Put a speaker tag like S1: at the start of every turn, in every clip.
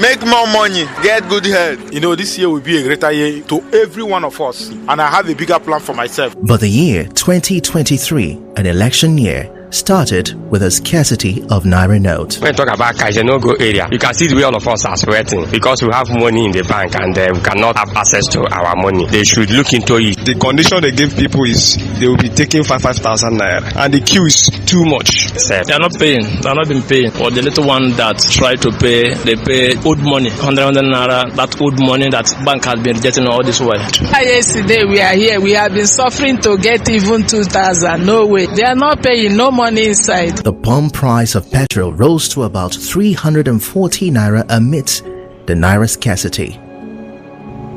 S1: make more money, get good health.
S2: You know, this year will be a greater year to every one of us, and I have a bigger plan for myself.
S3: But the year 2023, an election year, started with a scarcity of Naira note.
S4: When you talk about Kajenogo area, you can see the way all of us are sweating because we have money in the bank and we cannot have access to our money. They should look into it.
S5: The condition they give people is they will be taking 5,000 naira, and the queue is too much.
S6: They are not paying. They are not been paying. For the little one that try to pay, they pay old money, 100 naira. That old money that bank has been getting all this while.
S7: Yesterday we are here. We have been suffering to get even 2,000. No way. They are not paying. No money inside.
S3: The pump price of petrol rose to about 340 naira amidst the naira scarcity.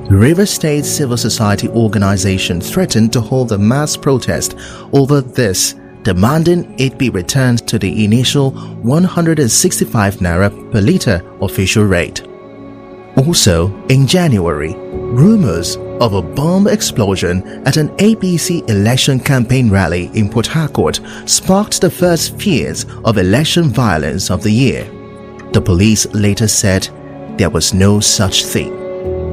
S3: Rivers State Civil Society Organization threatened to hold a mass protest over this, demanding it be returned to the initial 165 naira per litre official rate. Also, in January, rumors of a bomb explosion at an APC election campaign rally in Port Harcourt sparked the first fears of election violence of the year. The police later said there was no such thing.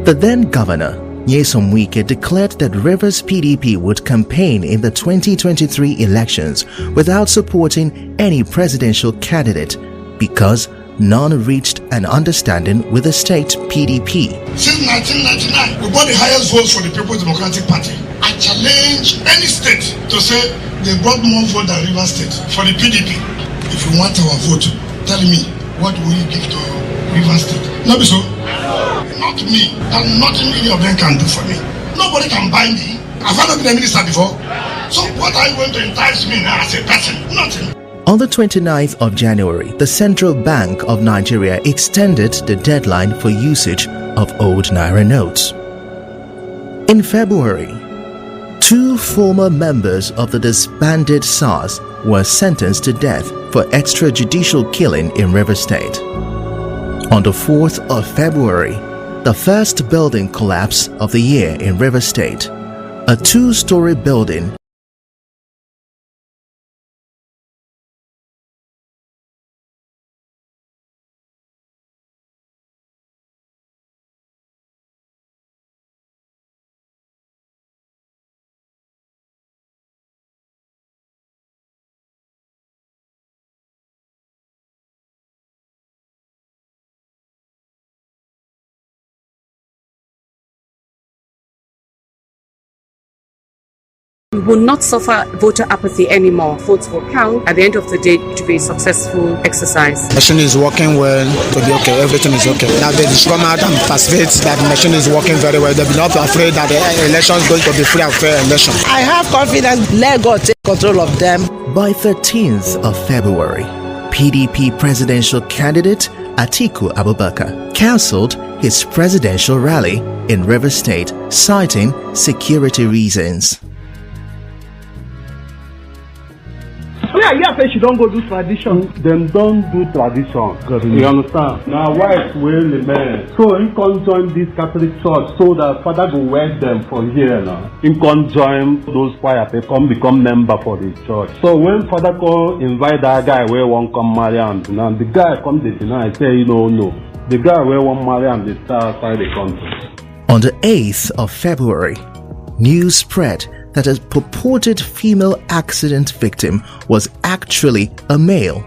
S3: The then governor, Nyesom Wike, declared that Rivers PDP would campaign in the 2023 elections without supporting any presidential candidate because none reached an understanding with the state PDP.
S8: Since 1999, we got the highest votes for the People's Democratic Party. I challenge any state to say they brought more votes than Rivers State for the PDP. If you want our vote, tell me, what will you give to Rivers State? No, so. Not me. And nothing any of them can do for me. Nobody can buy me. I've not been a minister before. So what are you going to entice me now as a person? Nothing.
S3: On the 29th of January, the Central Bank of Nigeria extended the deadline for usage of old Naira notes. In February, 2 former members of the disbanded SARS were sentenced to death for extrajudicial killing in Rivers State. On the 4th of February, the first building collapse of the year in Rivers State, a 2-story building
S9: We will not suffer voter apathy anymore. Votes will count. At the end of the day, it will be a successful exercise.
S10: The machine is working well. To be okay. Everything is okay. Now they just come out and persuade that the machine is working very well. They'll be not afraid that the election is going to be free and fair election.
S11: I have confidence. Let God take control of them.
S3: By 13th of February, PDP presidential candidate Atiku Abubakar cancelled his presidential rally in Rivers State, citing security reasons.
S12: She don't go do tradition. Them don't do tradition. You understand? Now wife will remain. So he can join this Catholic church so that father will wed them for here now. He can join those choir, they come become member for the church. So when father go invite that guy where one come marry and now the guy come to deny, say no. The guy where one marry and they start outside the country.
S3: On the 8th of February, news spread that a purported female accident victim was actually a male.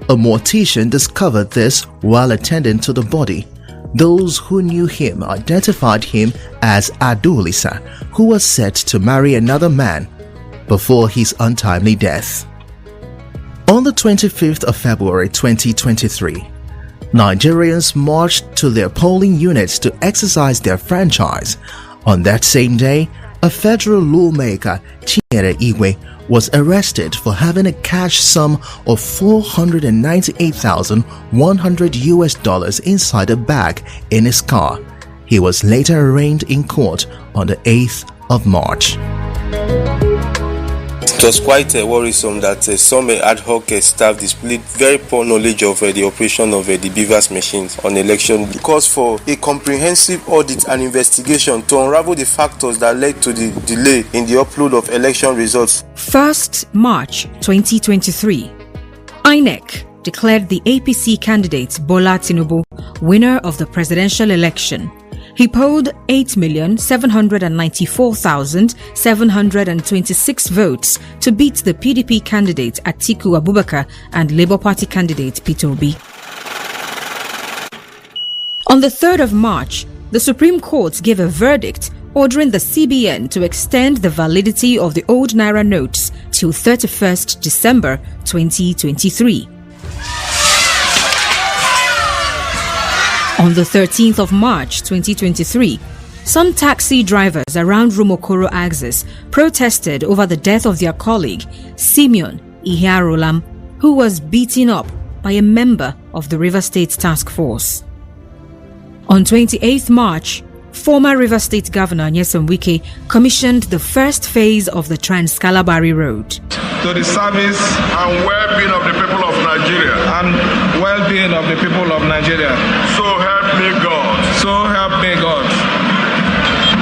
S3: A mortician discovered this while attending to the body. Those who knew him identified him as Adulisa, who was set to marry another man before his untimely death. On the 25th of February 2023, Nigerians marched to their polling units to exercise their franchise. On that same day, a federal lawmaker, Chinyere Igwe, was arrested for having a cash sum of $498,100 inside a bag in his car. He was later arraigned in court on the 8th of March.
S13: It was quite worrisome that some ad hoc staff displayed very poor knowledge of the operation of the BVAS machines on election. It calls for a comprehensive audit and investigation to unravel the factors that led to the delay in the upload of election results.
S14: 1st March 2023, INEC declared the APC candidate Bola Tinubu winner of the presidential election. He polled 8,794,726 votes to beat the PDP candidate Atiku Abubakar and Labour Party candidate Peter Obi. On the 3rd of March, the Supreme Court gave a verdict ordering the CBN to extend the validity of the old Naira notes till 31st December 2023. On the 13th of March 2023, some taxi drivers around Rumokoro axis protested over the death of their colleague, Simeon Ihiarolam, who was beaten up by a member of the River State Task Force. On 28th March, former River State Governor Nyesom Wike commissioned the first phase of the Trans-Kalabari Road.
S15: To the service and well-being of the people of Nigeria.
S5: And well-being of the people of Nigeria.
S15: So help me God.
S5: So help me God.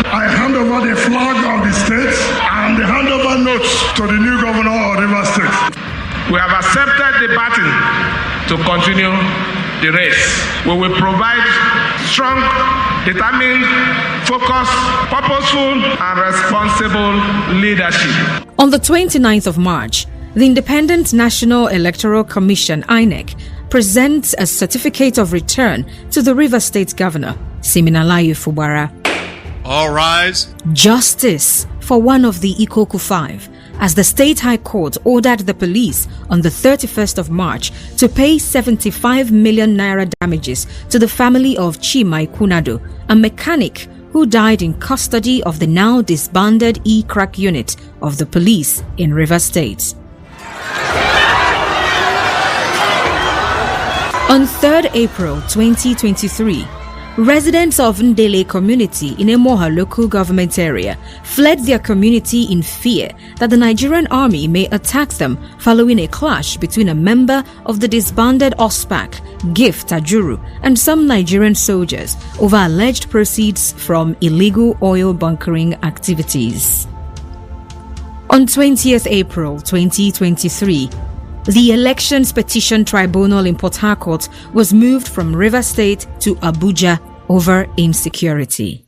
S8: I hand over the flag of the state and the handover notes to the new governor of River State.
S5: We have accepted the baton to continue the race. We will provide strong, determined, focused, purposeful, and responsible leadership.
S14: On the 29th of March, the Independent National Electoral Commission, INEC, presents a certificate of return to the River State Governor, Siminalayi Fubara.
S16: All rise.
S14: Justice for one of the Ikoku 5, as the State High Court ordered the police on the 31st of March to pay 75 million naira damages to the family of Chima Ikunado, a mechanic who died in custody of the now disbanded E-Crack unit of the police in River State. On 3rd April 2023, residents of Ndele community in Emoha local government area fled their community in fear that the Nigerian army may attack them following a clash between a member of the disbanded OSPAC, Gift Tajuru, and some Nigerian soldiers over alleged proceeds from illegal oil bunkering activities. On 20th April 2023, the Elections Petition Tribunal in Port Harcourt was moved from River State to Abuja over insecurity.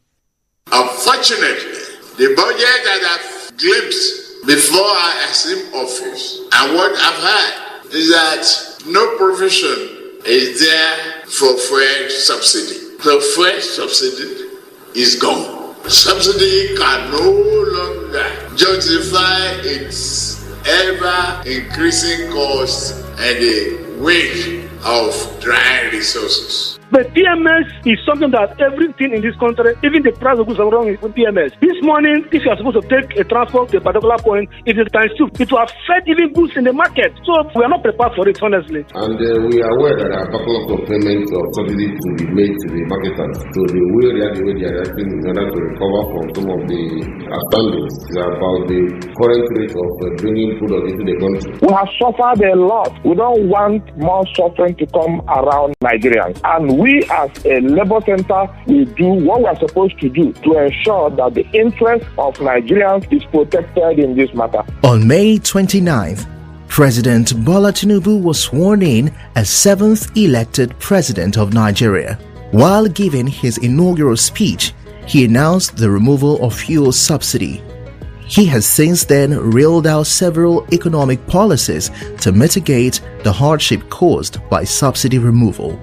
S17: Unfortunately, the budget that I've glimpsed before I assumed office and what I've heard is that no provision is there for fuel subsidy. The fuel subsidy is gone. Subsidy can no longer justify its ever increasing costs and the weight of dry resources.
S18: The PMS is something that everything in this country, even the price of goods are wrong with PMS. This morning, if you are supposed to take a transport to a particular point, if it's times 2, it will affect even goods in the market. So we are not prepared for it, honestly.
S19: And we are aware that there are backlog of payments of subsidies to be made to the marketers. So the way they are acting in order to recover from some of the outstandings is about the current rate of bringing food into the country.
S20: We have suffered a lot. We don't want more suffering to come around Nigerians. And we as a labor center will do what we are supposed to do to ensure that the interest of Nigerians is protected in this matter.
S3: On May 29th, President Bola Tinubu was sworn in as 7th elected president of Nigeria. While giving his inaugural speech, he announced the removal of fuel subsidy. He has since then reeled out several economic policies to mitigate the hardship caused by subsidy removal.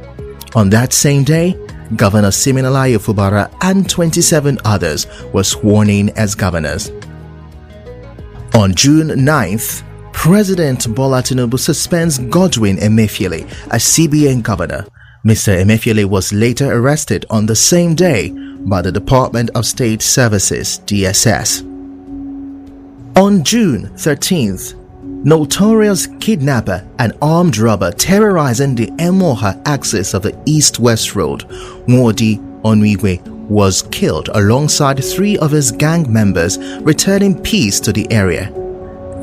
S3: On that same day, Governor Siminalayi Fubara and 27 others were sworn in as governors. On June 9th, President Bola Tinubu suspends Godwin Emefiele as CBN governor. Mr. Emefiele was later arrested on the same day by the Department of State Services, DSS. On June 13th, notorious kidnapper and armed robber terrorizing the Emoha axis of the East-West Road, Nwodi Onwigwe, was killed alongside 3 of his gang members, returning peace to the area.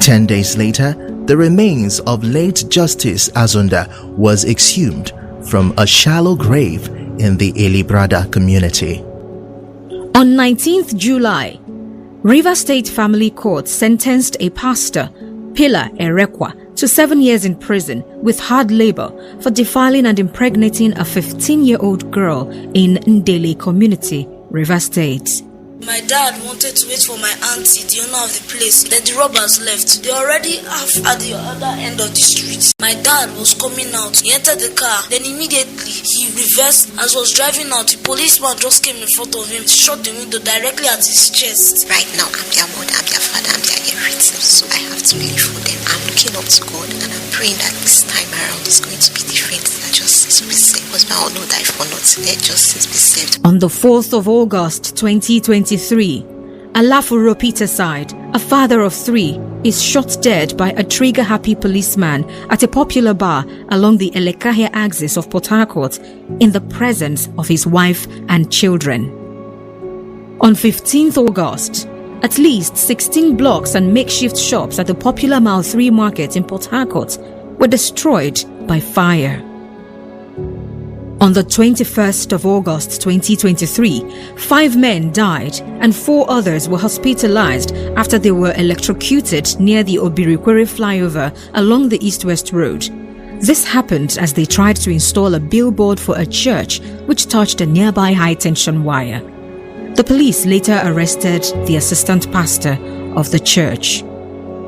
S3: 10 days later, the remains of late Justice Azunda was exhumed from a shallow grave in the Elibrada community.
S14: On 19th July, River State Family Court sentenced a pastor, Pillar Erekwa, to 7 years in prison with hard labor for defiling and impregnating a 15-year-old girl in Ndele community, Rivers State.
S21: My dad wanted to wait for my auntie, the owner of the place. Then the robbers left. They already half at the other end of the street. My dad was coming out. He entered the car. Then immediately he reversed. As he was driving out, the policeman just came in front of him, shot the window directly at his chest.
S22: Right now, I'm their mother, I'm their father, I'm their everything. So I have to live for them. I'm looking up to God and I'm praying that this time around is going to be different. That justice will be saved. Because we all know that if we're not there, justice will be saved.
S14: On the 4th of August 2023, Alafuro Peterside, a father of 3, is shot dead by a trigger-happy policeman at a popular bar along the Elekahia axis of Port Harcourt in the presence of his wife and children. On 15th August, at least 16 blocks and makeshift shops at the popular Mile 3 market in Port Harcourt were destroyed by fire. On the 21st of August 2023, 5 men died and 4 others were hospitalized after they were electrocuted near the Obirikwere flyover along the East-West Road. This happened as they tried to install a billboard for a church which touched a nearby high-tension wire. The police later arrested the assistant pastor of the church.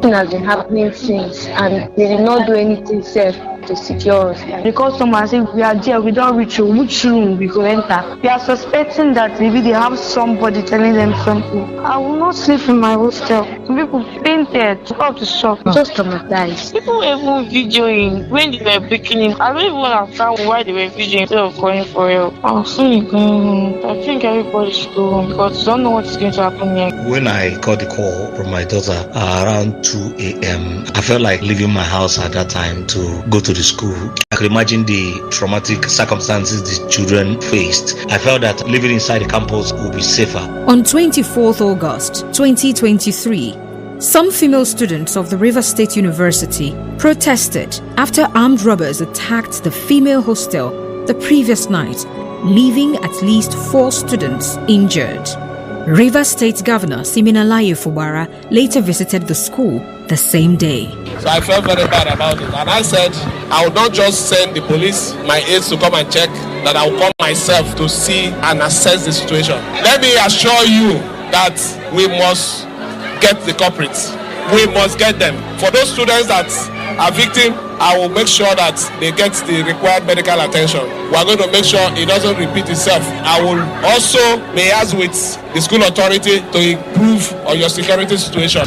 S23: It has been happening since, and they did not do anything safe to secure us. Because someone said we are there, we don't reach which room we go enter. We are suspecting that maybe they have somebody telling them something. I will not sleep in my hostel. Some people fainted out the shop, just traumatized.
S24: People were even videoing when they were breaking in. I don't even understand why they were videoing instead of calling for help. I'm soon going home. I think everybody should go home because I don't know what is going to happen here.
S25: When I got the call from my daughter around 2 a.m., I felt like leaving my house at that time to go to the school. I could imagine the traumatic circumstances the children faced. I felt that living inside the campus would be safer.
S14: On 24th August 2023, some female students of the Rivers State University protested after armed robbers attacked the female hostel the previous night, leaving at least 4 students injured. Rivers State Governor Siminalayi Fubara later visited the school the same day.
S5: So I felt very bad about it, and I said I would not just send the police, my aides to come and check, that I will come myself to see and assess the situation. Let me assure you that we must get the culprits. We must get them. For those students that are victims, I will make sure that they get the required medical attention. We are going to make sure it doesn't repeat itself. I will also liaise with the school authority to improve on your security situation.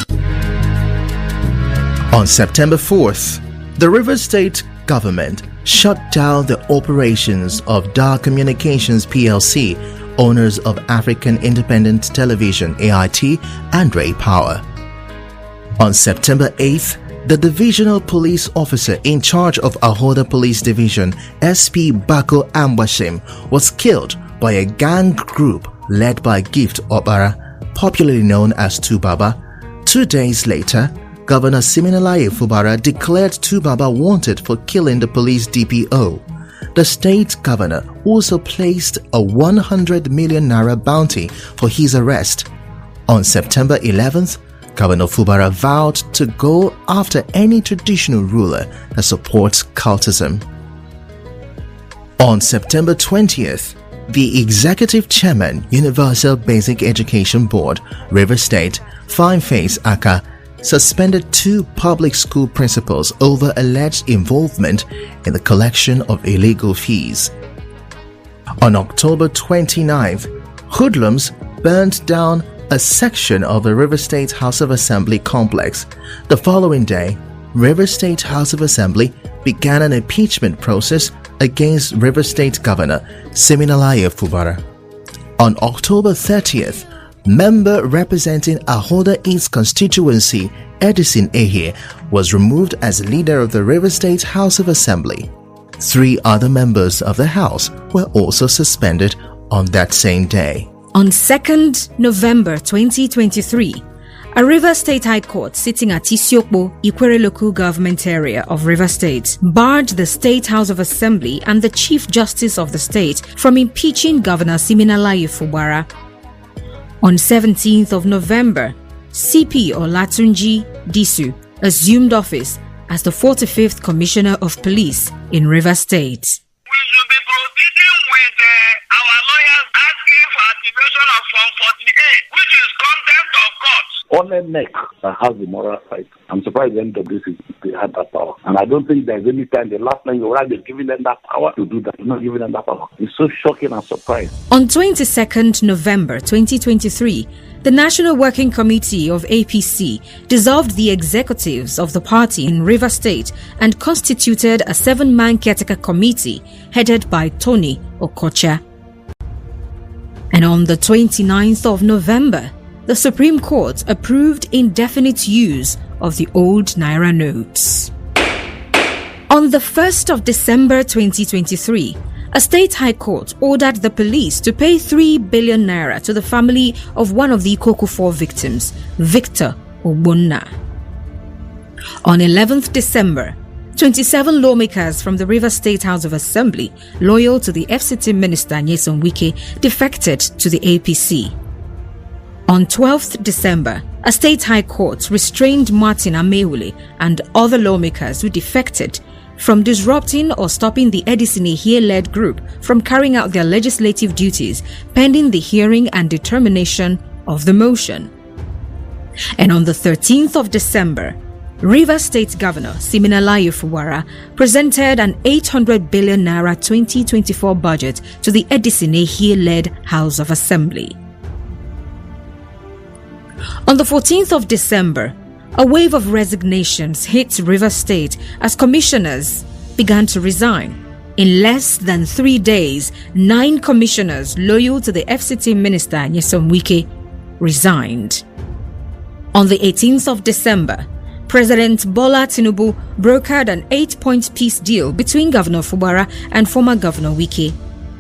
S3: On September 4th, the Rivers State government shut down the operations of Dar Communications PLC, owners of African Independent Television AIT and Ray Power. On September 8th, the divisional police officer in charge of Ahoda Police Division, SP Bako Ambashim, was killed by a gang group led by Gift Obara, popularly known as Tubaba. 2 days later, Governor Siminalayi Fubara declared Tubaba wanted for killing the police DPO. The state governor also placed a 100 million naira bounty for his arrest. On September 11th, Governor Fubara vowed to go after any traditional ruler that supports cultism. On September 20th, the Executive Chairman, Universal Basic Education Board, Rivers State, Fineface Aka, suspended 2 public school principals over alleged involvement in the collection of illegal fees. On October 29th, hoodlums burned down a section of the Rivers State House of Assembly complex. The following day, Rivers State House of Assembly began an impeachment process against Rivers State Governor Siminalayi Fubara. On October 30th, member representing Ahoda East constituency Edison Ehie was removed as leader of the Rivers State House of Assembly. 3 other members of the House were also suspended on that same day.
S14: On 2nd November 2023, a Rivers State High Court sitting at Isiokpo, Ikwere local government area of Rivers State, barred the State House of Assembly and the Chief Justice of the state from impeaching Governor Siminalayi Fubara. On 17th of November, CP Olatunji Disu assumed office as the 45th Commissioner of Police in Rivers State.
S1: Only NEC has the moral right. I'm surprised the NWC had that power. And I don't think there's any time, the last time you were giving them that power to do that. You're not giving them that power. It's so shocking and surprising.
S14: On 22nd November 2023, the National Working Committee of APC dissolved the executives of the party in Rivers State and constituted a 7-man caretaker committee headed by Tony Okocha. And on the 29th of November, the Supreme Court approved indefinite use of the old Naira notes. On the 1st of December 2023, a state high court ordered the police to pay 3 billion naira to the family of one of the Ikoko 4 victims, Victor Ogbonna. On 11th December, 27 lawmakers from the Rivers State House of Assembly, loyal to the FCT Minister Nyesom Wike, defected to the APC. On 12th December, a state high court restrained Martin Amewule and other lawmakers who defected from disrupting or stopping the Edison Ehie-led group from carrying out their legislative duties pending the hearing and determination of the motion. And on the 13th of December, Rivers State Governor Siminalayi Fubara presented an 800 billion naira 2024 budget to the Edison Ehie-led House of Assembly. On the 14th of December, a wave of resignations hit Rivers State as commissioners began to resign. In less than 3 days, 9 commissioners loyal to the FCT Minister Nyesom Wike resigned. On the 18th of December, President Bola Tinubu brokered an 8-point peace deal between Governor Fubara and former Governor Wike.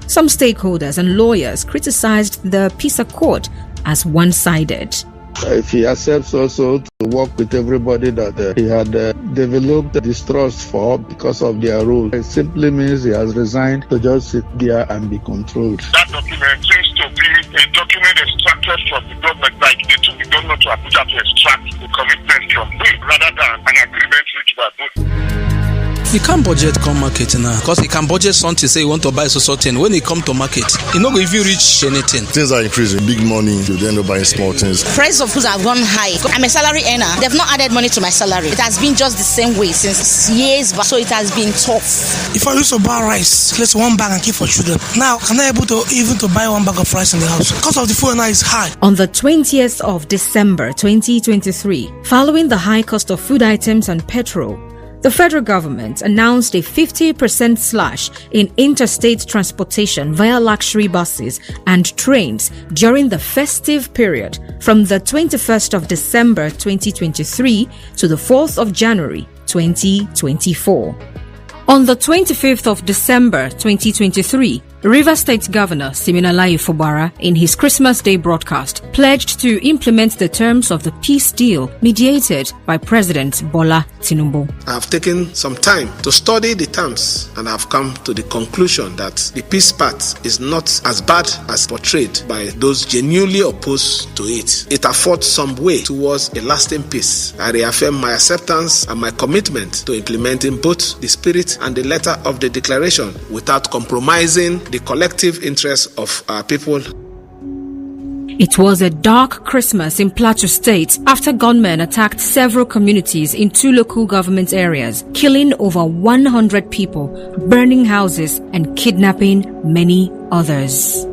S14: Some stakeholders and lawyers criticized the peace accord as one-sided.
S2: If he accepts also to work with everybody that he had developed distrust for because of their rule, it simply means he has resigned to just sit there and be controlled.
S15: That document seems to be a document extracted from the government, like they took the government to Abuja to extract the commitment from him rather than an agreement reached by both.
S4: You can't budget come market now because you can budget something, say you want to buy something. When you come to market, you know if you reach anything.
S6: Things are increasing, big money, you end up buying small things.
S7: Price of foods have gone high. I'm a salary earner. They've not added money to my salary. It has been just the same way since years back, so it has been tough.
S26: If I used to buy rice, place 1 bag and keep for children. Now, I'm not able to even to buy 1 bag of rice in the house because of the fuel now is high.
S14: On the 20th of December 2023, following the high cost of food items and petrol, the federal government announced a 50% slash in interstate transportation via luxury buses and trains during the festive period from the 21st of December 2023 to the 4th of January 2024. On the 25th of December 2023, Rivers State Governor Siminalayi Fubara, in his Christmas Day broadcast, pledged to implement the terms of the peace deal mediated by President Bola Tinubu.
S4: I have taken some time to study the terms and I have come to the conclusion that the peace part is not as bad as portrayed by those genuinely opposed to it. It affords some way towards a lasting peace. I reaffirm my acceptance and my commitment to implementing both the spirit and the letter of the declaration without compromising the collective interests of our people.
S14: It was a dark Christmas in Plateau State after gunmen attacked several communities in 2 local government areas, killing over 100 people, burning houses, and kidnapping many others.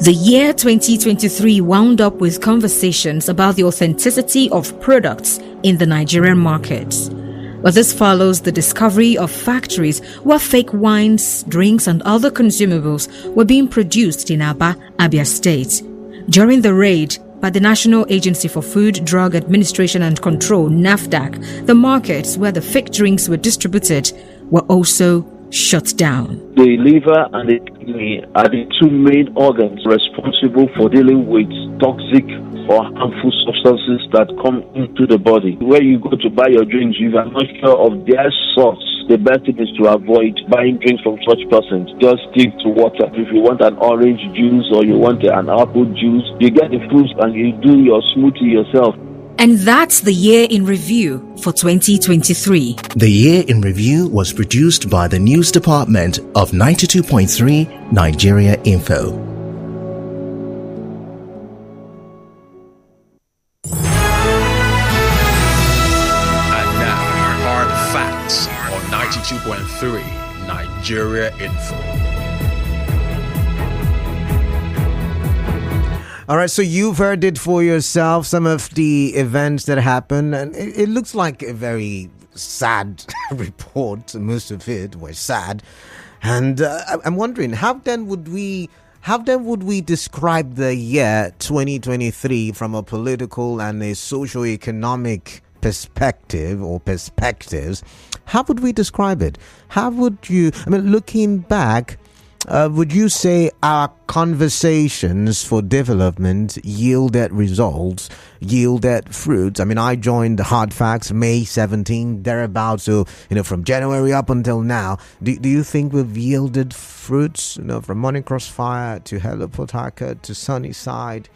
S14: The year 2023 wound up with conversations about the authenticity of products in the Nigerian markets. But this follows the discovery of factories where fake wines, drinks, and other consumables were being produced in Aba, Abia State. During the raid by the National Agency for Food, Drug Administration and Control, NAFDAC, the markets where the fake drinks were distributed were also shut down.
S27: The liver and the kidney are the 2 main organs responsible for dealing with toxic or harmful substances that come into the body. Where you go to buy your drinks, you are not sure of their source. The best thing is to avoid buying drinks from such persons. Just stick to water. If you want an orange juice or you want an apple juice, you get the fruits and you do your smoothie yourself.
S14: And that's the year in review for 2023.
S3: The Year in Review was produced by the News Department of 92.3 Nigeria Info.
S8: And now, hard facts on 92.3 Nigeria Info.
S9: All right, so you've heard it for yourself, some of the events that happened, and it looks like a very sad report. Most of it was sad, and I'm wondering how then would we describe the year 2023 from a political and a socio-economic perspective or perspectives? How would we describe it? How would you? I mean, looking back. Would you say our conversations for development yielded results, yielded fruits? I mean, I joined the Hard Facts May 17, thereabouts. So, from January up until now, do you think we've yielded fruits? From Morning Crossfire to Hello Port Harcourt to Sunnyside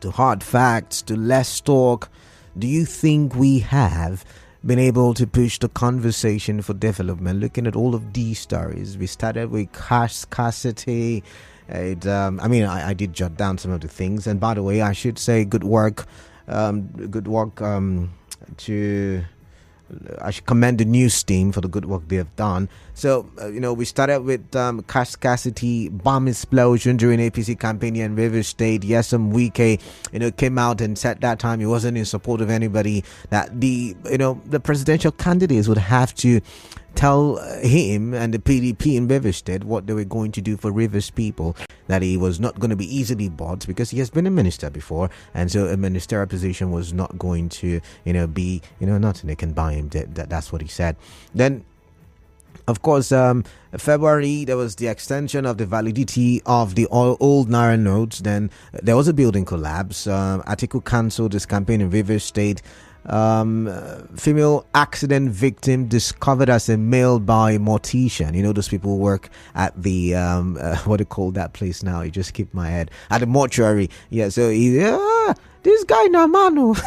S9: to Hard Facts to Let's Talk. Do you think we have been able to push the conversation for development? Looking at all of these stories, we started with cash scarcity. I did jot down some of the things, and by the way, I should say good work. I should commend the news team for the good work they have done. So, we started with cash scarcity, bomb explosion during APC campaign in Rivers State. Yesam Wike, came out and said that time he wasn't in support of anybody, that the presidential candidates would have to tell him and the PDP in Rivers State what they were going to do for Rivers people, that he was not going to be easily bought because he has been a minister before, and so a ministerial position was not going to be nothing they can buy him. That's what he said. Then of course, February, there was the extension of the validity of the old Naira notes. Then there was a building collapse. Atiku cancelled his campaign in Rivers State. Female accident victim discovered as a male by a mortician. Those people who work at the what do you call that place now? It just skipped my head. At the mortuary. Yeah, so this guy Namano.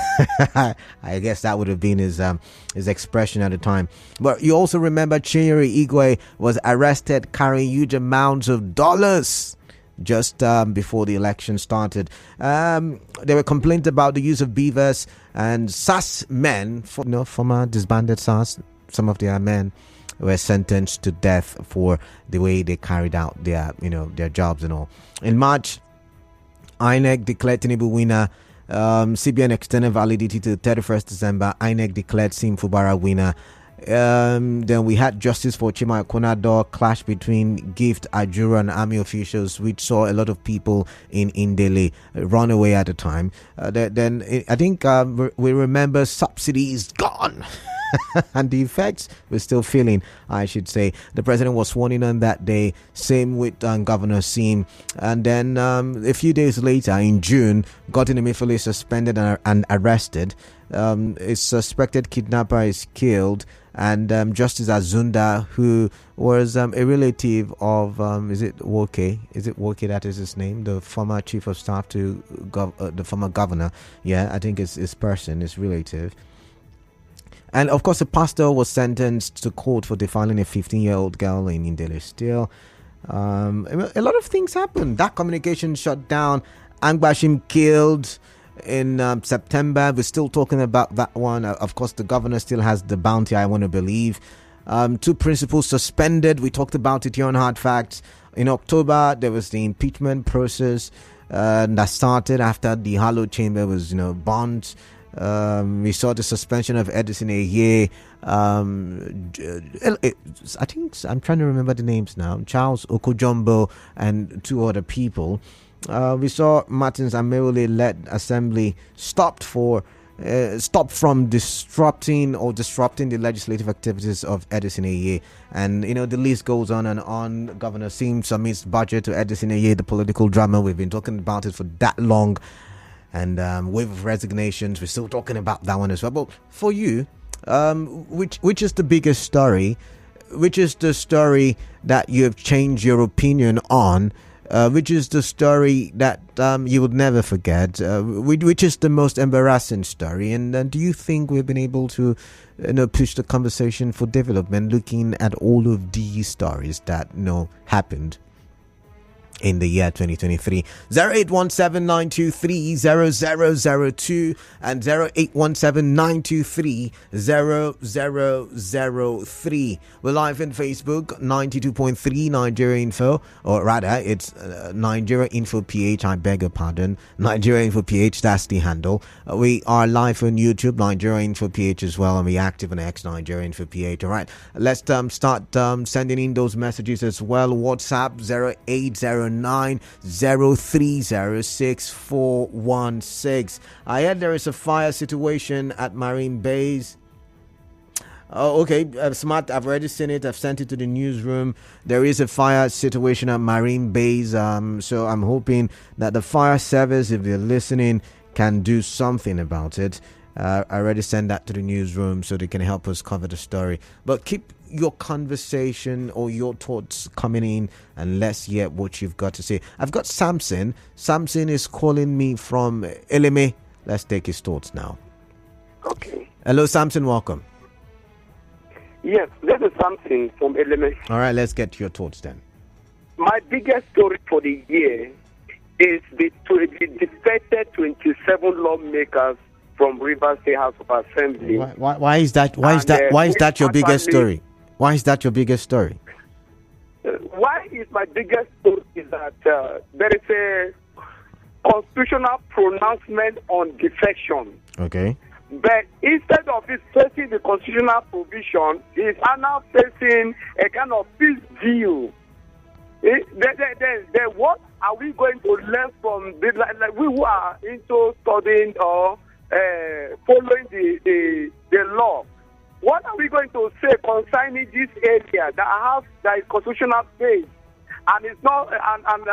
S9: I guess that would have been his expression at the time. But you also remember Chinyere Igwe was arrested carrying huge amounts of dollars just before the election started. There were complaints about the use of beavers, and SAS men, former disbanded SAS, some of their men were sentenced to death for the way they carried out their jobs and all. In March, INEC declared Tinubu winner. CBN extended validity to 31st December. INEC declared Sim Fubara winner. Then we had justice for Chima Konado, clash between Gift Ajura and army officials, which saw a lot of people in Indele run away at the time. Then I think we remember subsidies gone. And the effects we're still feeling, I should say. The president was sworn in on that day, same with Governor Sim. And then a few days later, in June, Godwin Emefiele suspended and arrested. A suspected kidnapper is killed, and Justice Azunda, who was a relative of is it Woke that is his name, the former chief of staff to the former governor. Yeah, I think it's his person, his relative. And of course, the pastor was sentenced to court for defiling a 15-year-old girl in Indele still. A lot of things happened. That communication shut down. Angbashim killed in September. We're still talking about that one. Of course, the governor still has the bounty, I want to believe. 2 principals suspended. We talked about it here on Hard Facts. In October, there was the impeachment process that started after the Harlow Chamber was, burned. We saw the suspension of Edison Eye. I think I'm trying to remember the names now. Charles Okojombo and 2 other people. We saw Martins Ameole led assembly stopped from disrupting the legislative activities of Edison Eye. And the list goes on and on. Governor Sim submits budget to Edison Eye, the political drama. We've been talking about it for that long. And wave of resignations, we're still talking about that one as well. But for you, which is the biggest story? Which is the story that you have changed your opinion on? which is the story that you would never forget? Which is the most embarrassing story? And do you think we've been able to push the conversation for development, looking at all of these stories that happened in the year 2023? 0817-923-0002 and 0817-923-0003. We're live on Facebook, 92.3 Nigeria Info, or rather it's Nigeria Info PH, I beg your pardon, Nigeria Info PH, that's the handle. We are live on YouTube, Nigeria Info PH as well, and we're active on X, Nigeria Info PH. Alright, let's start sending in those messages as well. WhatsApp 0809-030-6416. I heard there is a fire situation at Marine Base. Oh, okay, smart. I've already seen it. I've sent it to the newsroom. There is a fire situation at Marine Base. So I'm hoping that the fire service, if they're listening, can do something about it. I already sent that to the newsroom so they can help us cover the story. But keep your conversation or your thoughts coming in, and let's hear what you've got to say. I've got Samson. Samson is calling me from Eleme. Let's take his thoughts now.
S10: Okay.
S9: Hello, Samson. Welcome.
S10: Yes, this is Samson from Eleme.
S9: All right, let's get your thoughts then.
S10: My biggest story for the year is the defected 27 lawmakers from Rivers State House of Assembly.
S9: Why is that? Why is that your biggest story? Why is that your biggest story?
S10: Why is my biggest story is that there is a constitutional pronouncement on defection.
S9: Okay.
S10: But instead of it facing the constitutional provision, it's now facing a kind of peace deal. Then what are we going to learn from like we who are into studying or following the law? What are we going to say concerning this area that is constitutional base and it's not and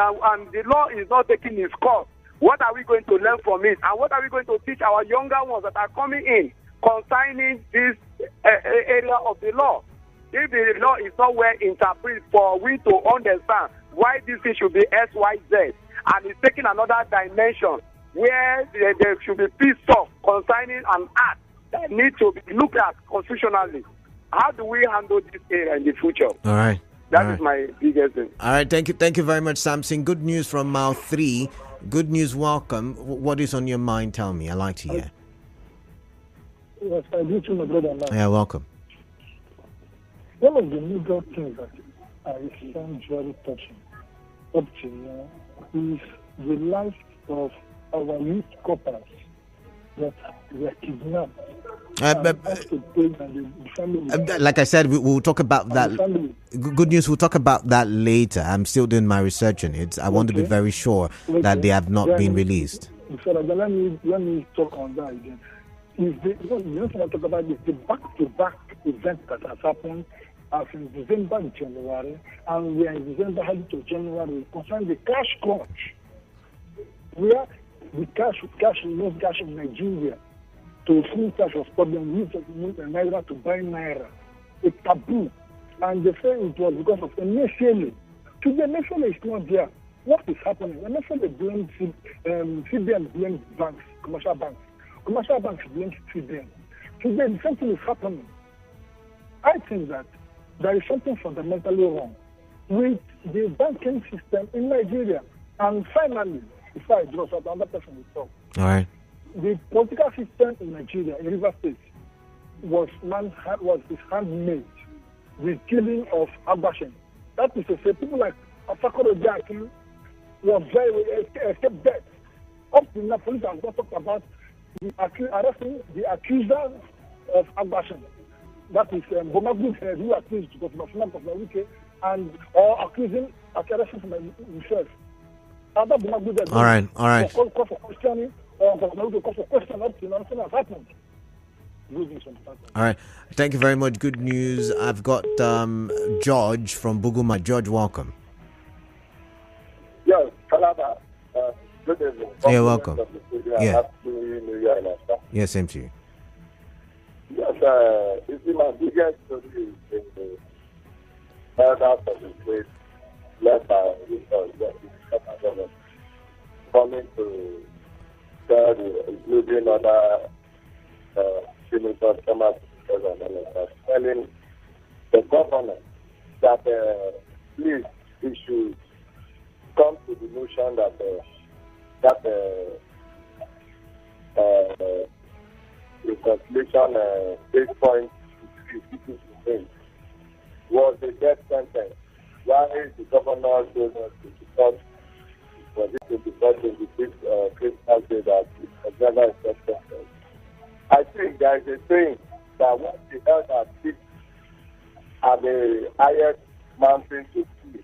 S10: the law is not taking its course? What are we going to learn from it, and what are we going to teach our younger ones that are coming in concerning this area of the law? If the law is not well interpreted for we to understand why this thing should be XYZ, and it's taking another dimension where there should be peace talk concerning an act that needs to be looked at constitutionally. How do we handle this area in the future?
S9: All right.
S10: That is my biggest thing.
S9: All right. Thank you very much, Samson. Good news from Mile 3. Good news. Welcome. What is on your mind? Tell me. I like to hear.
S11: Yes, I do to my brother now.
S9: Yeah, welcome.
S11: One of the major things that I find very touching up to now is the life of our youth couples that were kidnapped.
S9: Like I said, we'll talk about that. Good news, we'll talk about that later. I'm still doing my research on it. I want to be very sure that they have not been released.
S11: So let me talk on that again. You want to talk about the back-to-back event that has happened as in December and January, and we are in December heading to January concerning the cash crunch, where the cash in Nigeria to full cash was problem. We used to move a naira to buy naira. It's taboo. And they say it was because of Emefiele. Today, Emefiele is not there. What is happening? Emefiele blames CBN blames banks, commercial banks. Commercial banks blame CBN. Today, something is happening. I think that there is something fundamentally wrong with the banking system in Nigeria. And finally, before I draw out, another person will talk.
S9: All right.
S11: The political system in Nigeria, in Rivers State, was handmade. The killing of Agbashin. That is to say, people like Afakoro Jakin were escaped death. Up to now, police have not talked about arresting the accuser of Agbashin. That is Bomagud, who accused and or accusing arresting from himself.
S9: All right.
S11: For questioning.
S9: All right. Thank you very much. Good news. I've got George from Buguma. George, welcome.
S12: Yes, Kalaba. Good evening.
S9: Yeah, welcome. Yeah. Yeah, same to you.
S12: Yes, you see, my biggest story is in the murder of the place led by former governor coming to tell including other senators, former senators and all of that, telling the governor that please we should come to the notion that reconciliation 8.50% was a death sentence. Why the governor told us to support for this to be brought in this Christmas day that is never a death sentence? I think there is a saying that once the elders sit at the highest mountain to see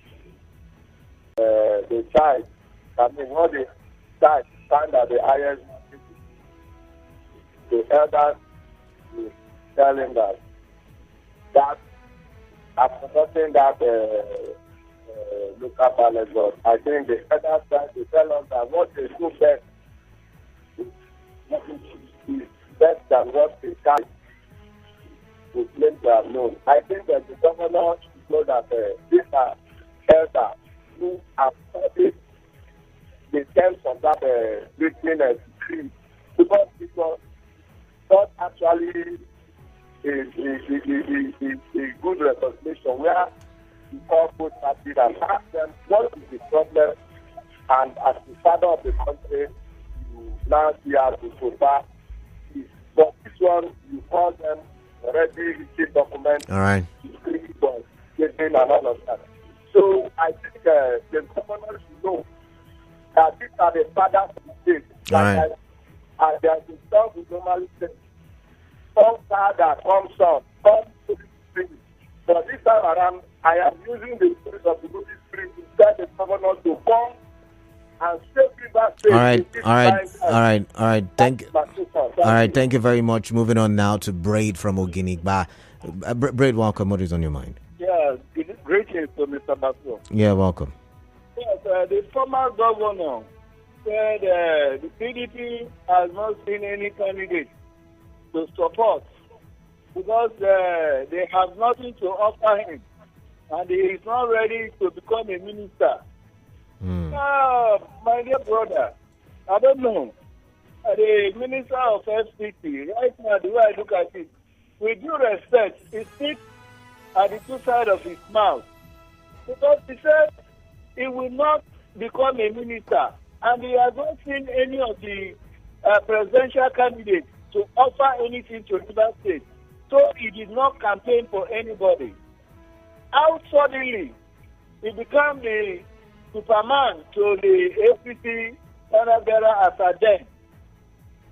S12: the child, what the child stand at the highest mountain, the elders will tell him that I've forgotten that local balance, but I think the elders try to tell us that what they do best is better than what the child would claim to have known. I think that the governor should know that these are elders who have studied the terms of that written decree, because it was not actually a good reconciliation where you call both parties and ask them what is the problem, and as the father of the country, you now see how to so far. But this one, you call them already written documents,
S9: all right,
S12: and all of that. So I think the governor should know that these are the fathers of the state.
S9: All right.
S12: And there is a stuff we normally say, some father, some son, some Holy Spirit. But this time around, I am using the spirit of the Holy Spirit to tell the governor to come and save River State.
S9: All right. Thank you very much. Moving on now to Braid from Oginigba. Braid, welcome. What is on your mind?
S13: Yeah, greetings to Mr. Basu.
S9: Yeah, welcome.
S13: Yes, the former governor said the PDP has not seen any candidate to support because they have nothing to offer him, and he is not ready to become a minister. My dear brother, I don't know. The minister of FCT, right now, the way I look at it, with due respect, he speaks at the two sides of his mouth. Because he said he will not become a minister, and he has not seen any of the presidential candidates to offer anything to River State. So he did not campaign for anybody. How suddenly he became the Superman to the APC bearer as a then,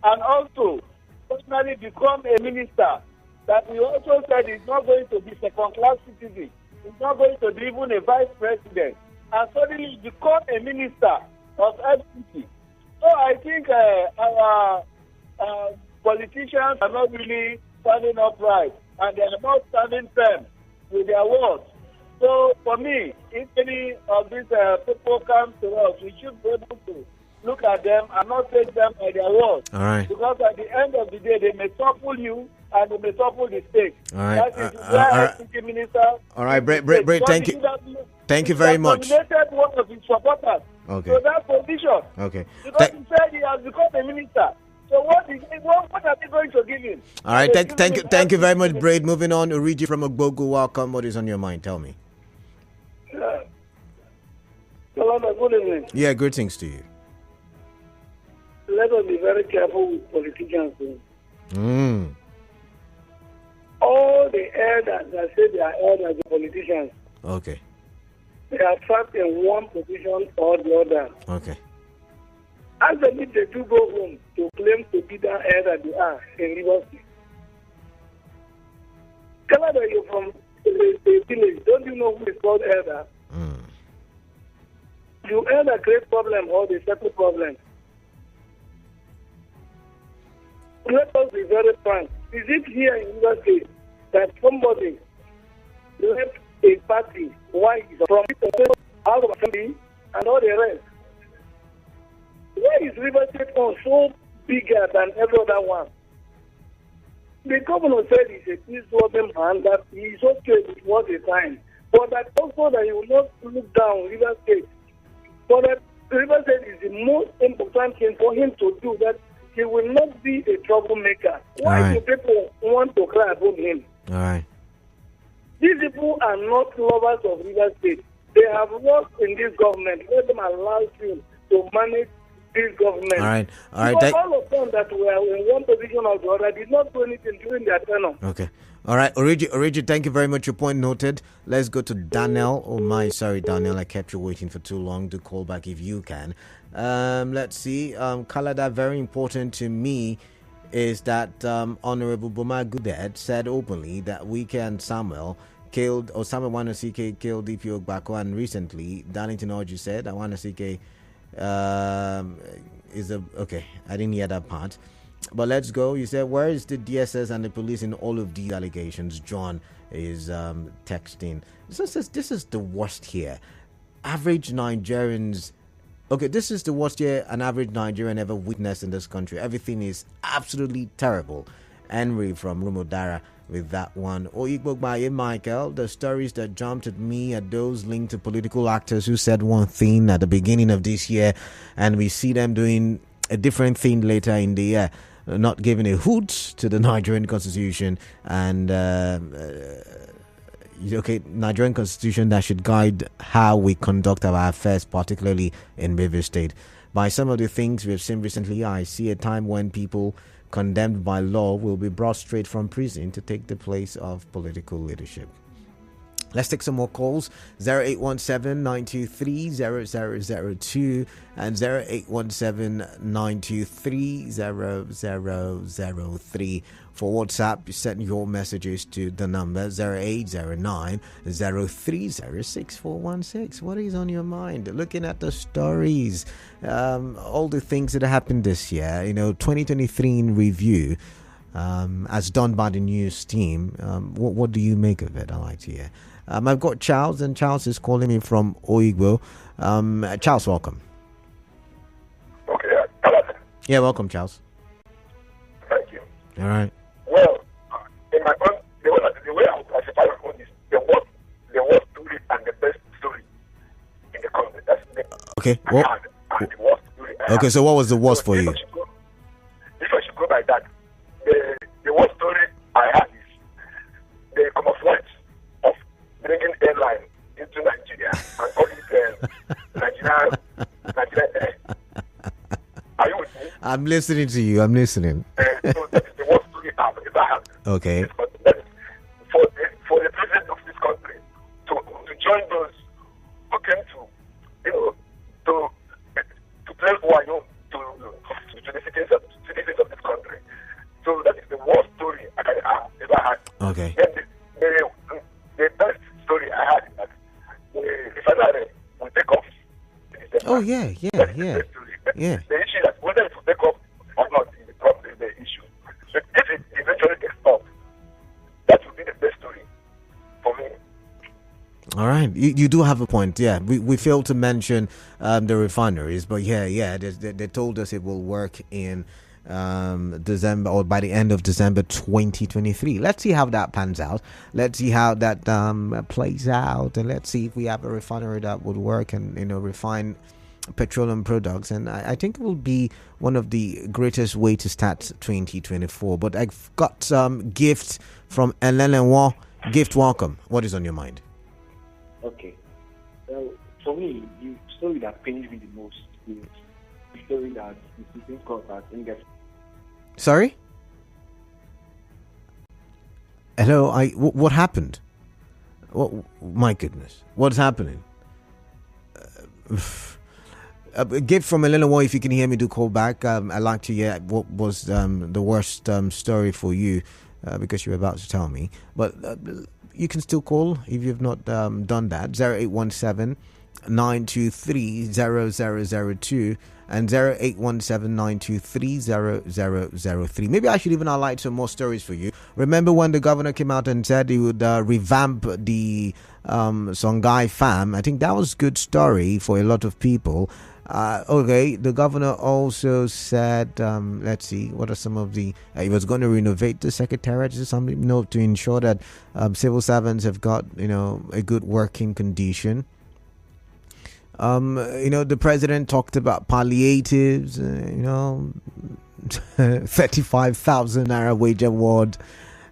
S13: and also personally become a minister that he also said he's not going to be second-class citizen, he's not going to be even a vice president, and suddenly become a minister of FCT. So I think our politicians are not really standing upright, and they are not standing firm with their words. So for me, if any of these people come to us, we should be able to look at them and not take them by their words.
S9: All right.
S13: Because at the end of the day, they may topple you and they may topple the state.
S9: All right.
S13: That is why FCT minister.
S9: All right, Braid, thank you. Thank you very much.
S13: Nominated one of his supporters.
S9: Okay.
S13: So that position.
S9: Okay.
S13: Because he said he has become a minister. So what are they going to give him?
S9: All right. Thank you very much, Braid. Moving on, Origi from Ogbogu. Welcome. What is on your mind? Tell me.
S11: Hello, good evening.
S9: Yeah, greetings to you.
S11: Let us be very careful with politicians.
S9: Mm.
S11: All the elders that say they are elders, the politicians,
S9: Okay.
S11: they are trapped in one position or the other.
S9: Okay.
S11: As they need, they do go home to claim to be the elder they are in River State. Canada, you're from a village. Don't you know who is called elder? You elder create problem or they settle problem. Let us be very frank. Is it here in River State that somebody left a party white from out of assembly and all the rest? Why is River State so bigger than every other one? The governor said he's a peace-loving man, that he is okay with what he signed, but that also that he will not look down River State
S13: But the River State is the most important thing for him to do, that he will not be a troublemaker. Why do people want to cry about him?
S9: All right.
S13: These people are not lovers of River State. They have worked in this government. Let them allow him to manage this government.
S9: All right.
S13: Because all of them that were in one position or the other did not do anything during their tenure.
S9: Okay. All right. Origi, thank you very much. Your point noted. Let's go to Daniel. Oh, my. Sorry, Daniel. I kept you waiting for too long. Do call back if you can. Let's see. Kalada, very important to me is that Honorable Boma Goodhead said openly that Wike and Samuel killed, or Samuel Wanasike killed DPO Gbako, and recently Darlington Orji said that Wanasike is a... Okay, I didn't hear that part. But let's go. You said, where is the DSS and the police in all of these allegations? John is texting. This is the worst here. Average Nigerians... Okay, this is the worst year an average Nigerian ever witnessed in this country. Everything is absolutely terrible. Henry from Rumodara with that one. Oyigbogbaye Michael, the stories that jumped at me are those linked to political actors who said one thing at the beginning of this year, and we see them doing a different thing later in the year, not giving a hoot to the Nigerian Constitution and Nigerian Constitution that should guide how we conduct our affairs, particularly in Rivers State. By some of the things we've seen recently, I see a time when people condemned by law will be brought straight from prison to take the place of political leadership. Let's take some more calls. 0817-923-0002 and 0817-923-0003. For WhatsApp, send your messages to the number 0809-030-6416. What is on your mind? Looking at the stories, all the things that happened this year, 2023 in review, as done by the news team. What do you make of it? I like to hear. I've got Charles, and Charles is calling me from Oigbo. Charles, welcome.
S16: Okay.
S9: Yeah, welcome, Charles.
S16: Thank you.
S9: All right.
S16: Well, in my own, the way I would classify my own is the worst story and the best story in the country. That's
S9: okay.
S16: And the worst story.
S9: Okay, so what was the worst for you?
S16: If I should go by that, the worst story I had is the camouflage of bringing airline into Nigeria and all these Nigerian Air. Are you with me?
S9: I'm listening to you. I'm listening.
S16: So that is the worst story I've ever had.
S9: Okay.
S16: For the president of this country to join those who came to play Wayo to the citizens of this country. So that is the worst story I've ever had.
S9: Okay.
S16: And the best story I had is that the refinery will take off.
S9: Oh, yeah.
S16: The issue that whether it will take off or not is probably the issue. But if it eventually takes off, that will be the best story for me.
S9: All right, you do have a point. Yeah, we failed to mention the refineries, but they told us it will work in December, or by the end of December 2023. Let's see how that pans out. Let's see how that plays out, and let's see if we have a refinery that would work and refine petroleum products. And I think it will be one of the greatest way to start 2024. But I've got some gifts from Elelenwa. Gift, welcome. What is on your mind?
S17: Okay. For me, the story that pains me the most is the story that the Supreme Court has indexed.
S9: Sorry? Hello, what happened? My goodness. What's happening? A gift from Eleanor, if you can hear me, do call back. I'd like to hear what was the worst story for you, because you were about to tell me. But you can still call if you've not done that. 0817-923-0002 and 0817-923-0003. Maybe I should even highlight some more stories for you. Remember when the governor came out and said he would revamp the Songhai farm? I think that was a good story for a lot of people. Okay, the governor also said, let's see, what are some of the... he was going to renovate the secretariat or something, to ensure that civil servants have got, a good working condition. The president talked about palliatives, 35,000 naira wage award.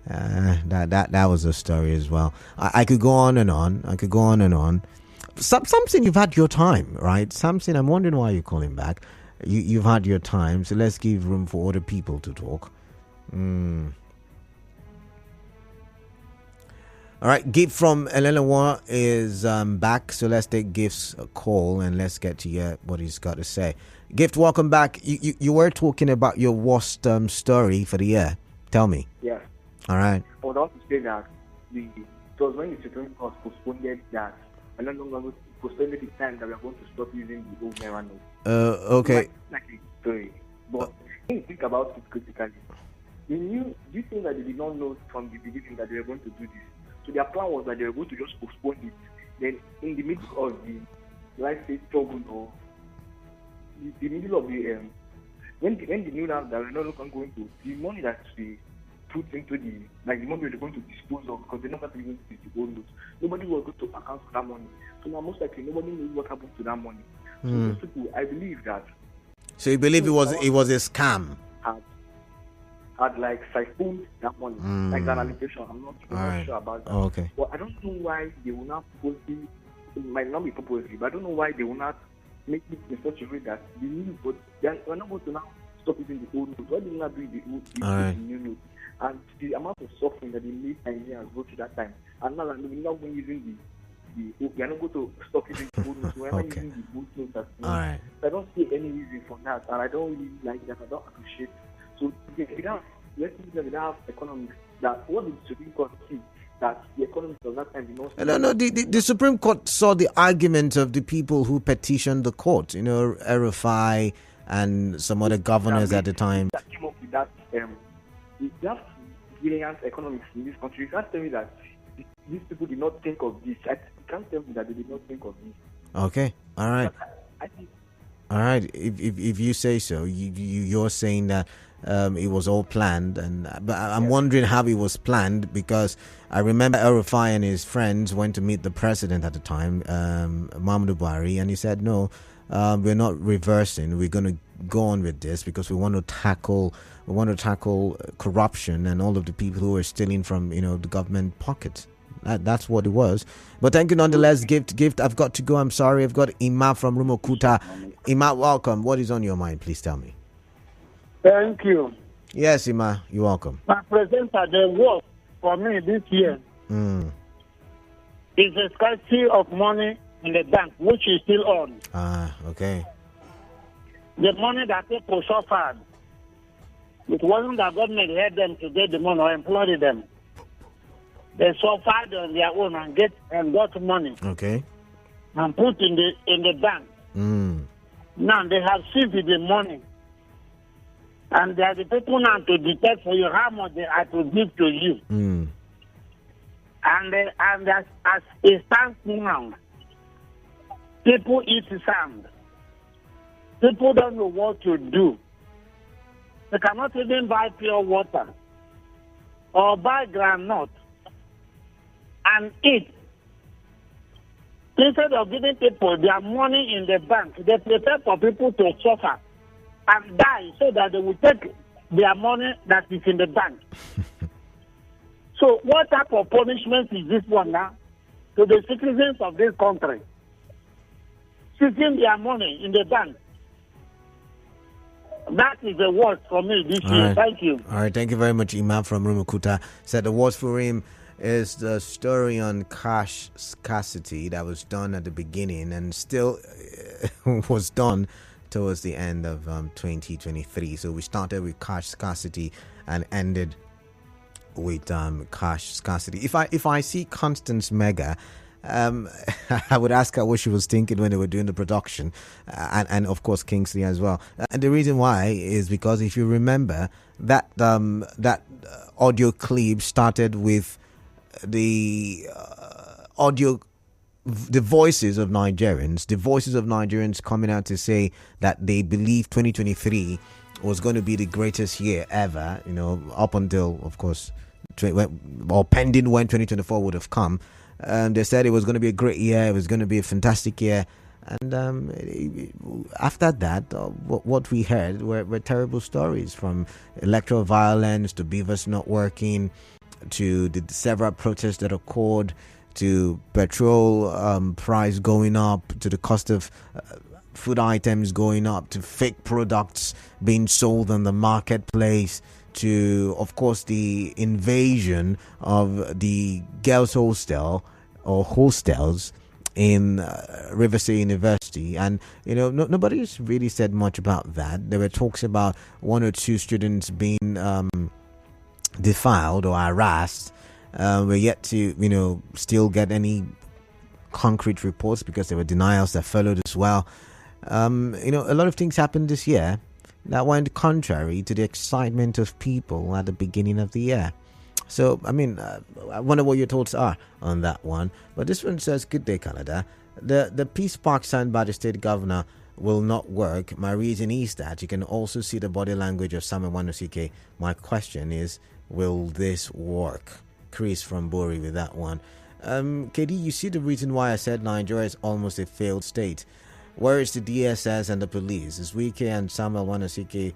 S9: That was a story as well. I could go on and on. Something, you've had your time, right? Something, I'm wondering why you're calling back. You've had your time, so let's give room for other people to talk. All right, Gift from Elelewa is back, so let's take Gift's call and let's get to hear what he's got to say. Gift, welcome back. You were talking about your worst story for the year. Tell me.
S17: Yeah.
S9: All right.
S17: I would also say that it was when the Supreme Court postponed that, and no longer postponed the time that we are going to stop using the old naira note.
S9: Okay.
S17: Like a story. But when you think about it critically, do you think that they did not know from the beginning that they were going to do this? So their plan was that they were going to just postpone it. Then in the middle of the, let's say, struggle or the middle of the when they knew that they were no longer going to, the money that we put into the money we were going to dispose of, because they never even use the old notes. Nobody was going to account for that money. So now most likely nobody knows what happened to that money. So those people, I believe that.
S9: So you believe it was a scam?
S17: Had like siphoned that money, like an allegation. I'm not sure about that.
S9: Oh, okay.
S17: But I don't know why they will not purposely, it might not be purposely, but I don't know why they will not make it in such a way that the new, but we're not going to now stop using the old notes. Why did they not do the new notes? And the amount of suffering that the late Nigerians go through that time, and now that we're not going using we are not going to stop using the old notes. We're not using the old notes as well.
S9: Right.
S17: I don't see any reason for that, and I don't really like that. I don't appreciate it. So let's have economics. That what did the Supreme Court see? That the economics of that time did not.
S9: No. The Supreme Court saw the argument of the people who petitioned the court. RFI and some other governors at the time.
S17: That came up with that. That brilliant economics in this country. You can't tell me that these people did not think of this. You can't tell me that they did not think of this.
S9: Okay. All right. All right. If you say so, you're saying that. It was all planned, but I'm wondering how it was planned, because I remember RFI and his friends went to meet the president at the time, Muhammadu Buhari, and he said, no, we're not reversing. We're going to go on with this because we want to tackle corruption and all of the people who are stealing from the government pockets. That's what it was. But thank you nonetheless, Gift. I've got to go. I'm sorry. I've got Ima from Rumokuta. Ima, welcome. What is on your mind? Please tell me.
S11: Thank you.
S9: Yes, Ima, you're welcome.
S11: My presenter, the work for me this year is a scarcity of money in the bank, which is still on.
S9: Okay.
S11: The money that people suffered, it wasn't the government had them to get the money or employed them. They suffered on their own and got money.
S9: Okay.
S11: And put in the bank. Now they have seized the money. And there are the people now to detect for you how much they are to give to you. And as it stands now, people eat sand. People don't know what to do. They cannot even buy pure water or buy groundnut and eat. Instead of giving people their money in the bank, they prepare for people to suffer and die so that they will take their money that is in the bank. So what type of punishment is this one now to the citizens of this country? Seizing their money in the bank. That is the worst for me this year.
S9: Right.
S11: Thank you.
S9: All right, thank you very much, Imam from Rumukuta. Said the worst for him is the story on cash scarcity that was done at the beginning and still was done towards the end of 2023. So we started with cash scarcity and ended with cash scarcity. If I see Constance Mega, I would ask her what she was thinking when they were doing the production, and of course Kingsley as well. And the reason why is because if you remember that audio clip started with the voices of Nigerians coming out to say that they believe 2023 was going to be the greatest year ever, up until, of course, or pending when 2024 would have come. They said it was going to be a great year, it was going to be a fantastic year, And after that, what we heard were terrible stories, from electoral violence to beavers not working, to the several protests that occurred, to petrol price going up, to the cost of food items going up, to fake products being sold on the marketplace, to, of course, the invasion of the girls' hostel or hostels in River State University. And nobody's really said much about that. There were talks about one or two students being defiled or harassed. We're yet to still get any concrete reports, because there were denials that followed as well. A lot of things happened this year that went contrary to the excitement of people at the beginning of the year. So, I wonder what your thoughts are on that one. But this one says, "Good day, Canada. The peace park signed by the state governor will not work. My reason is that you can also see the body language of Samuel Wanosike. My question is, will this work?" Chris from Bori with that one. KD, you see the reason why I said Nigeria is almost a failed state. Where is the DSS and the police? Is Wike and Samuel Wanosike,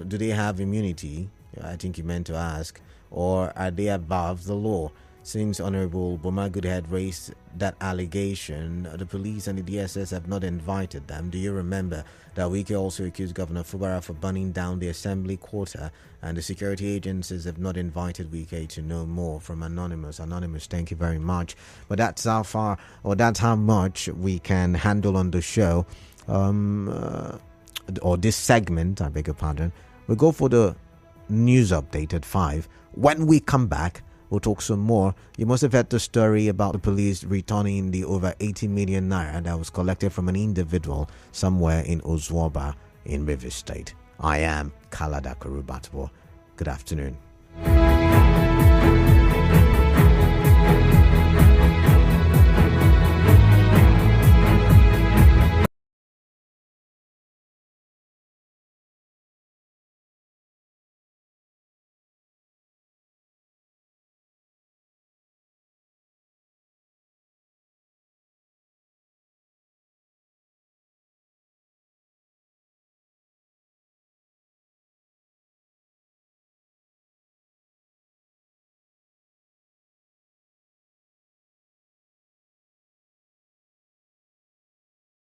S9: do they have immunity? I think you meant to ask. Or are they above the law? Since Honorable Boma Goodhead raised that allegation, the police and the DSS have not invited them. Do you remember that Wike also accused Governor Fubara for burning down the assembly quarter, and the security agencies have not invited Wike to know more? From Anonymous. Anonymous, thank you very much. But that's how far, or that's how much we can handle on the show, or this segment, I beg your pardon. We'll go for the news update at 5. When we come back, we'll talk some more. You must have heard the story about the police returning the over 80 million naira that was collected from an individual somewhere in Ozwoba in Rivers State. I am Kalada Kurubatbo. Good afternoon.